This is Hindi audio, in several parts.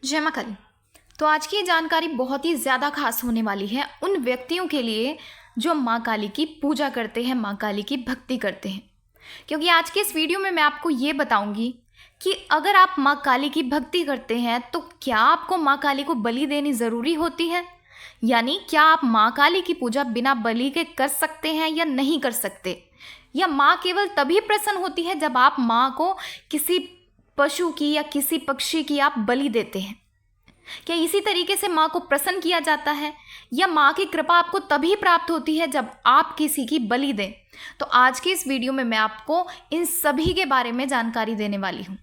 जय मां काली। तो आज की ये जानकारी बहुत ही ज़्यादा खास होने वाली है उन व्यक्तियों के लिए जो मां काली की पूजा करते हैं, मां काली की भक्ति करते हैं। क्योंकि आज के इस वीडियो में मैं आपको ये बताऊंगी कि अगर आप मां काली की भक्ति करते हैं तो क्या आपको मां काली को बलि देनी ज़रूरी होती है, यानी क्या आप मां काली की पूजा बिना बलि के कर सकते हैं या नहीं कर सकते, या मां केवल तभी प्रसन्न होती है जब आप मां को किसी पशु की या किसी पक्षी की आप बलि देते हैं। क्या इसी तरीके से माँ को प्रसन्न किया जाता है, या माँ की कृपा आपको तभी प्राप्त होती है जब आप किसी की बलि दें। तो आज की इस वीडियो में मैं आपको इन सभी के बारे में जानकारी देने वाली हूँ।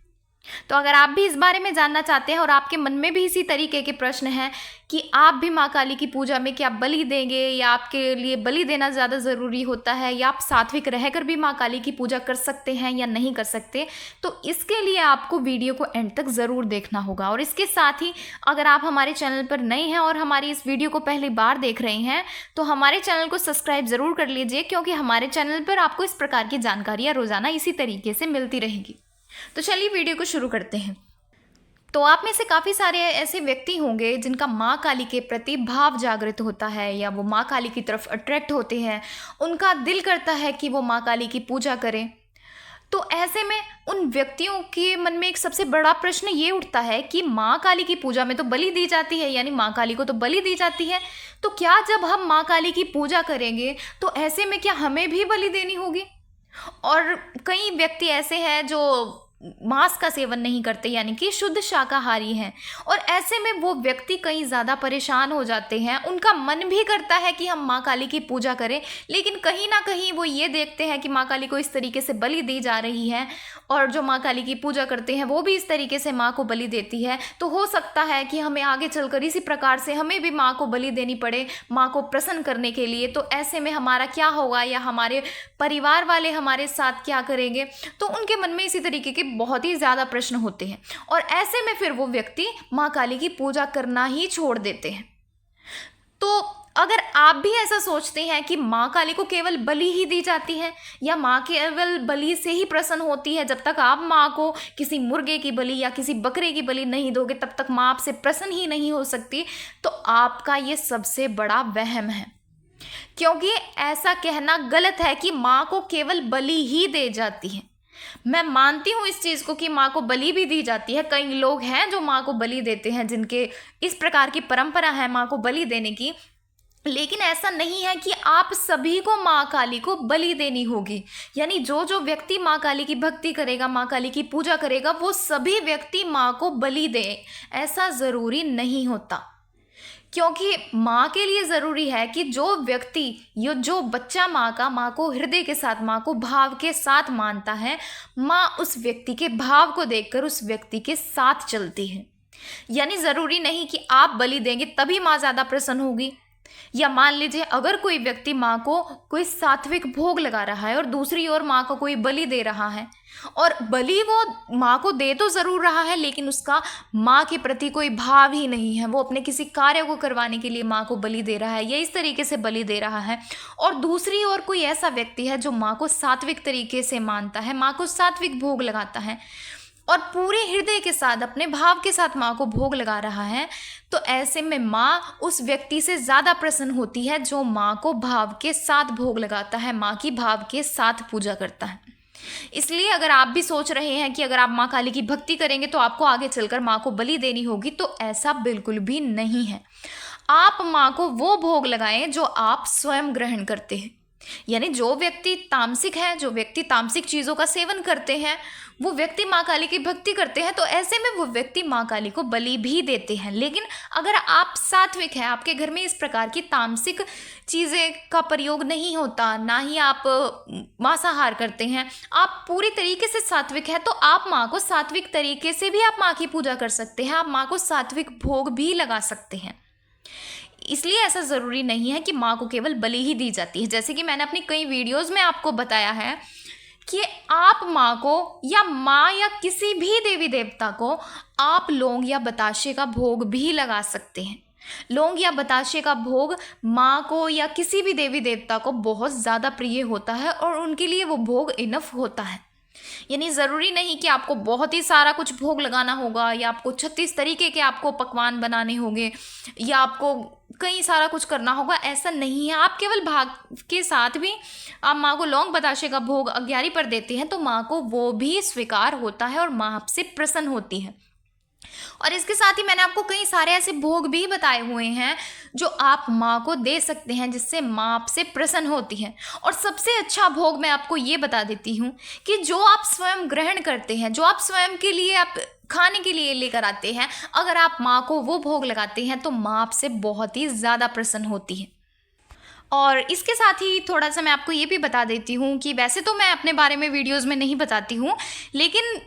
तो अगर आप भी इस बारे में जानना चाहते हैं और आपके मन में भी इसी तरीके के प्रश्न हैं कि आप भी माँ काली की पूजा में क्या बलि देंगे, या आपके लिए बलि देना ज़्यादा ज़रूरी होता है, या आप सात्विक रहकर भी माँ काली की पूजा कर सकते हैं या नहीं कर सकते, तो इसके लिए आपको वीडियो को एंड तक ज़रूर देखना होगा। और इसके साथ ही अगर आप हमारे चैनल पर नए हैं और हमारी इस वीडियो को पहली बार देख रहे हैं तो हमारे चैनल को सब्सक्राइब ज़रूर कर लीजिए, क्योंकि हमारे चैनल पर आपको इस प्रकार की जानकारियाँ रोज़ाना इसी तरीके से मिलती रहेंगी। तो चलिए वीडियो को शुरू करते हैं। तो आप में से काफ़ी सारे ऐसे व्यक्ति होंगे जिनका माँ काली के प्रति भाव जागृत होता है, या वो माँ काली की तरफ अट्रैक्ट होते हैं, उनका दिल करता है कि वो माँ काली की पूजा करें। तो ऐसे में उन व्यक्तियों के मन में एक सबसे बड़ा प्रश्न ये उठता है कि माँ काली की पूजा में तो बलि दी जाती है, यानी माँ काली को तो बलि दी जाती है, तो क्या जब हम माँ काली की पूजा करेंगे तो ऐसे में क्या हमें भी बलि देनी होगी। और कई व्यक्ति ऐसे हैं जो मांस का सेवन नहीं करते, यानी कि शुद्ध शाकाहारी हैं, और ऐसे में वो व्यक्ति कहीं ज़्यादा परेशान हो जाते हैं। उनका मन भी करता है कि हम माँ काली की पूजा करें, लेकिन कहीं ना कहीं वो ये देखते हैं कि माँ काली को इस तरीके से बलि दी जा रही है, और जो माँ काली की पूजा करते हैं वो भी इस तरीके से माँ को बलि देती है। तो हो सकता है कि हमें आगे चलकर इसी प्रकार से हमें भी माँ को बलि देनी पड़े, माँ को प्रसन्न करने के लिए। तो ऐसे में हमारा क्या होगा, या हमारे परिवार वाले हमारे साथ क्या करेंगे। तो उनके मन में इसी तरीके के बहुत ही ज़्यादा प्रश्न होते हैं, और ऐसे में फिर वो व्यक्ति माँ काली की पूजा करना ही छोड़ देते हैं। तो अगर आप भी ऐसा सोचते हैं कि माँ काली को केवल बलि ही दी जाती है, या माँ केवल बलि से ही प्रसन्न होती है, जब तक आप माँ को किसी मुर्गे की बलि या किसी बकरे की बलि नहीं दोगे तब तक माँ आपसे प्रसन्न ही नहीं हो सकती, तो आपका ये सबसे बड़ा वहम है। क्योंकि ऐसा कहना गलत है कि माँ को केवल बलि ही दे जाती है। मैं मानती हूँ इस चीज़ को कि माँ को बलि भी दी जाती है। कई लोग हैं जो माँ को बलि देते हैं, जिनके इस प्रकार की परंपरा है माँ को बलि देने की, लेकिन ऐसा नहीं है कि आप सभी को माँ काली को बलि देनी होगी। यानी जो जो व्यक्ति माँ काली की भक्ति करेगा, माँ काली की पूजा करेगा, वो सभी व्यक्ति माँ को बलि दें, ऐसा ज़रूरी नहीं होता। क्योंकि माँ के लिए ज़रूरी है कि जो व्यक्ति, यो जो बच्चा माँ को हृदय के साथ, माँ को भाव के साथ मानता है, माँ उस व्यक्ति के भाव को देखकर उस व्यक्ति के साथ चलती है। यानी ज़रूरी नहीं कि आप बलि देंगे तभी माँ ज़्यादा प्रसन्न होगी। या मान लीजिए अगर कोई व्यक्ति माँ को कोई सात्विक भोग लगा रहा है और दूसरी ओर माँ को कोई बलि दे रहा है, और बलि वो माँ को दे तो ज़रूर रहा है लेकिन उसका माँ के प्रति कोई भाव ही नहीं है, वो अपने किसी कार्य को करवाने के लिए माँ को बलि दे रहा है या इस तरीके से बलि दे रहा है। और दूसरी ओर कोई ऐसा व्यक्ति है जो माँ को सात्विक तरीके से मानता है, माँ को सात्विक भोग लगाता है और पूरे हृदय के साथ, अपने भाव के साथ माँ को भोग लगा रहा है, तो ऐसे में माँ उस व्यक्ति से ज़्यादा प्रसन्न होती है जो माँ को भाव के साथ भोग लगाता है, माँ की भाव के साथ पूजा करता है। इसलिए अगर आप भी सोच रहे हैं कि अगर आप माँ काली की भक्ति करेंगे तो आपको आगे चलकर माँ को बलि देनी होगी, तो ऐसा बिल्कुल भी नहीं है। आप माँ को वो भोग लगाएं जो आप स्वयं ग्रहण करते हैं। यानी जो व्यक्ति तामसिक है, जो व्यक्ति तामसिक चीज़ों का सेवन करते हैं, वो व्यक्ति माँ काली की भक्ति करते हैं, तो ऐसे में वो व्यक्ति माँ काली को बलि भी देते हैं। लेकिन अगर आप सात्विक हैं, आपके घर में इस प्रकार की तामसिक चीज़ें का प्रयोग नहीं होता, ना ही आप मांसाहार करते हैं, आप पूरी तरीके से सात्विक है, तो आप माँ को सात्विक तरीके से भी आप माँ की पूजा कर सकते हैं, आप माँ को सात्विक भोग भी लगा सकते हैं। इसलिए ऐसा ज़रूरी नहीं है कि माँ को केवल बलि ही दी जाती है। जैसे कि मैंने अपनी कई वीडियोज़ में आपको बताया है कि आप माँ को, या माँ या किसी भी देवी देवता को, आप लौंग या बताशे का भोग भी लगा सकते हैं। लौंग या बताशे का भोग माँ को या किसी भी देवी देवता को बहुत ज़्यादा प्रिय होता है और उनके लिए वो भोग इनफ होता है। यानी ज़रूरी नहीं कि आपको बहुत ही सारा कुछ भोग लगाना होगा या आपको 36 तरीके के आपको पकवान बनाने होंगे या आपको कई सारा कुछ करना होगा, ऐसा नहीं है। आप केवल भाग के साथ भी आप माँ को लौंग बताशे का भोग अग्यारी पर देते हैं तो माँ को वो भी स्वीकार होता है और माँ आपसे प्रसन्न होती है। और इसके साथ ही मैंने आपको कई सारे ऐसे भोग भी बताए हुए हैं जो आप माँ को दे सकते हैं जिससे माँ आपसे प्रसन्न होती है। और सबसे अच्छा भोग मैं आपको ये बता देती हूँ कि जो आप स्वयं ग्रहण करते हैं, जो आप स्वयं के लिए आप खाने के लिए लेकर आते हैं, अगर आप माँ को वो भोग लगाते हैं तो माँ आपसे बहुत ही ज़्यादा प्रसन्न होती है। और इसके साथ ही थोड़ा सा मैं आपको ये भी बता देती हूँ कि वैसे तो मैं अपने बारे में वीडियोज़ में नहीं बताती हूँ, लेकिन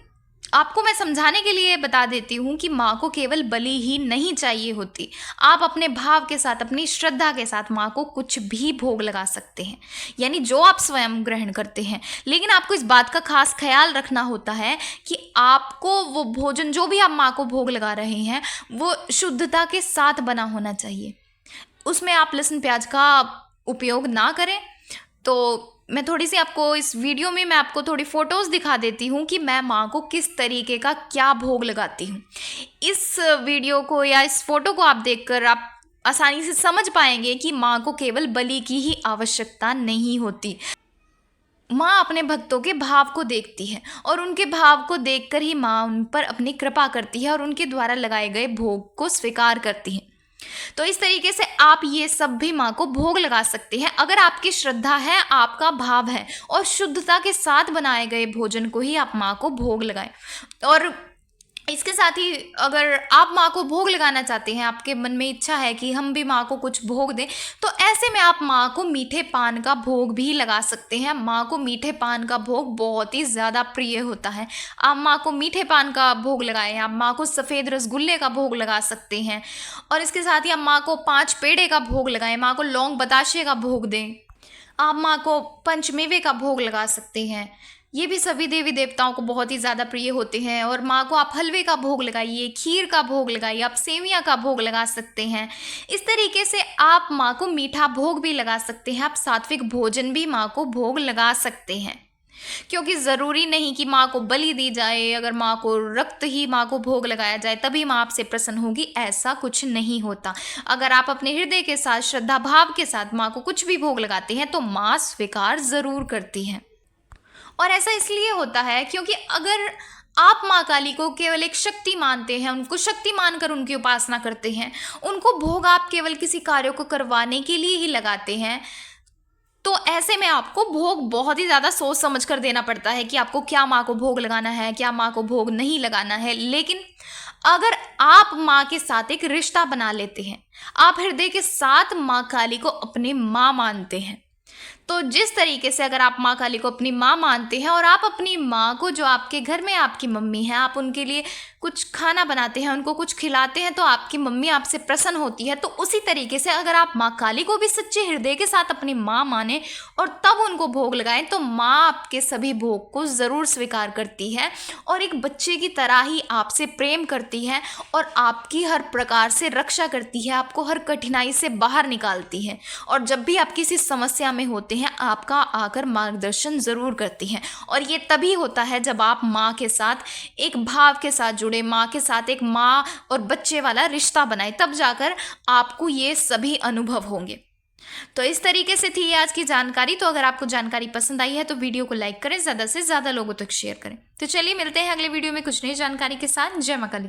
आपको मैं समझाने के लिए बता देती हूँ कि माँ को केवल बलि ही नहीं चाहिए होती। आप अपने भाव के साथ, अपनी श्रद्धा के साथ माँ को कुछ भी भोग लगा सकते हैं, यानी जो आप स्वयं ग्रहण करते हैं। लेकिन आपको इस बात का खास ख्याल रखना होता है कि आपको वो भोजन जो भी आप माँ को भोग लगा रहे हैं वो शुद्धता के साथ बना होना चाहिए। उसमें आप लहसुन प्याज का उपयोग ना करें। तो मैं थोड़ी सी आपको इस वीडियो में मैं आपको थोड़ी फ़ोटोज़ दिखा देती हूँ कि मैं माँ को किस तरीके का क्या भोग लगाती हूँ। इस वीडियो को या इस फ़ोटो को आप देखकर आप आसानी से समझ पाएंगे कि माँ को केवल बलि की ही आवश्यकता नहीं होती। माँ अपने भक्तों के भाव को देखती है और उनके भाव को देखकर ही माँ उन पर अपनी कृपा करती है और उनके द्वारा लगाए गए भोग को स्वीकार करती है। तो इस तरीके से आप ये सब भी माँ को भोग लगा सकते हैं अगर आपकी श्रद्धा है, आपका भाव है और शुद्धता के साथ बनाए गए भोजन को ही आप माँ को भोग लगाएं। और इसके साथ ही अगर आप माँ को भोग लगाना चाहते हैं, आपके मन में इच्छा है कि हम भी माँ को कुछ भोग दें, तो ऐसे में आप माँ को मीठे पान का भोग भी लगा सकते हैं। माँ को मीठे पान का भोग बहुत ही ज़्यादा प्रिय होता है। आप माँ को मीठे पान का भोग लगाएं, आप माँ को सफ़ेद रसगुल्ले का भोग लगा सकते हैं। और इसके साथ ही आप माँ को 5 पेड़े का भोग लगाएं, माँ को लौंग बताशे का भोग दें, आप माँ को पंचमेवे का भोग लगा सकते हैं। ये भी सभी देवी देवताओं को बहुत ही ज़्यादा प्रिय होते हैं। और माँ को आप हलवे का भोग लगाइए, खीर का भोग लगाइए, आप सेवियाँ का भोग लगा सकते हैं। इस तरीके से आप माँ को मीठा भोग भी लगा सकते हैं, आप सात्विक भोजन भी माँ को भोग लगा सकते हैं। क्योंकि ज़रूरी नहीं कि माँ को बलि दी जाए, अगर माँ को रक्त ही माँ को भोग लगाया जाए तभी माँ आपसे प्रसन्न होगी, ऐसा कुछ नहीं होता। अगर आप अपने हृदय के साथ, श्रद्धा भाव के साथ माँ को कुछ भी भोग लगाते हैं तो माँ स्वीकार ज़रूर करती हैं। और ऐसा इसलिए होता है क्योंकि अगर आप माँ काली को केवल एक शक्ति मानते हैं, उनको शक्ति मानकर उनकी उपासना करते हैं, उनको भोग आप केवल किसी कार्य को करवाने के लिए ही लगाते हैं, तो ऐसे में आपको भोग बहुत ही ज़्यादा सोच समझ कर देना पड़ता है कि आपको क्या माँ को भोग लगाना है, क्या माँ को भोग नहीं लगाना है। लेकिन अगर आप माँ के साथ एक रिश्ता बना लेते हैं, आप हृदय के साथ माँ काली को अपनी माँ मानते हैं, तो जिस तरीके से अगर आप माँ काली को अपनी माँ मानते हैं और आप अपनी माँ को, जो आपके घर में आपकी मम्मी है, आप उनके लिए कुछ खाना बनाते हैं, उनको कुछ खिलाते हैं तो आपकी मम्मी आपसे प्रसन्न होती है। तो उसी तरीके से अगर आप माँ काली को भी सच्चे हृदय के साथ अपनी माँ माने और तब उनको भोग लगाएं तो माँ आपके सभी भोग को ज़रूर स्वीकार करती है और एक बच्चे की तरह ही आपसे प्रेम करती है और आपकी हर प्रकार से रक्षा करती है, आपको हर कठिनाई से बाहर निकालती है। और जब भी आप किसी समस्या में होते हैं आपका आकर मार्गदर्शन ज़रूर करती हैं। और ये तभी होता है जब आप माँ के साथ एक भाव के साथ जुड़े, माँ के साथ एक माँ और बच्चे वाला रिश्ता बनाए, तब जाकर आपको ये सभी अनुभव होंगे। तो इस तरीके से थी आज की जानकारी। तो अगर आपको जानकारी पसंद आई है तो वीडियो को लाइक करें, ज़्यादा से ज़्यादा लोगों तक शेयर करें। तो चलिए मिलते हैं अगले वीडियो में कुछ नई जानकारी के साथ। जय माँ काली।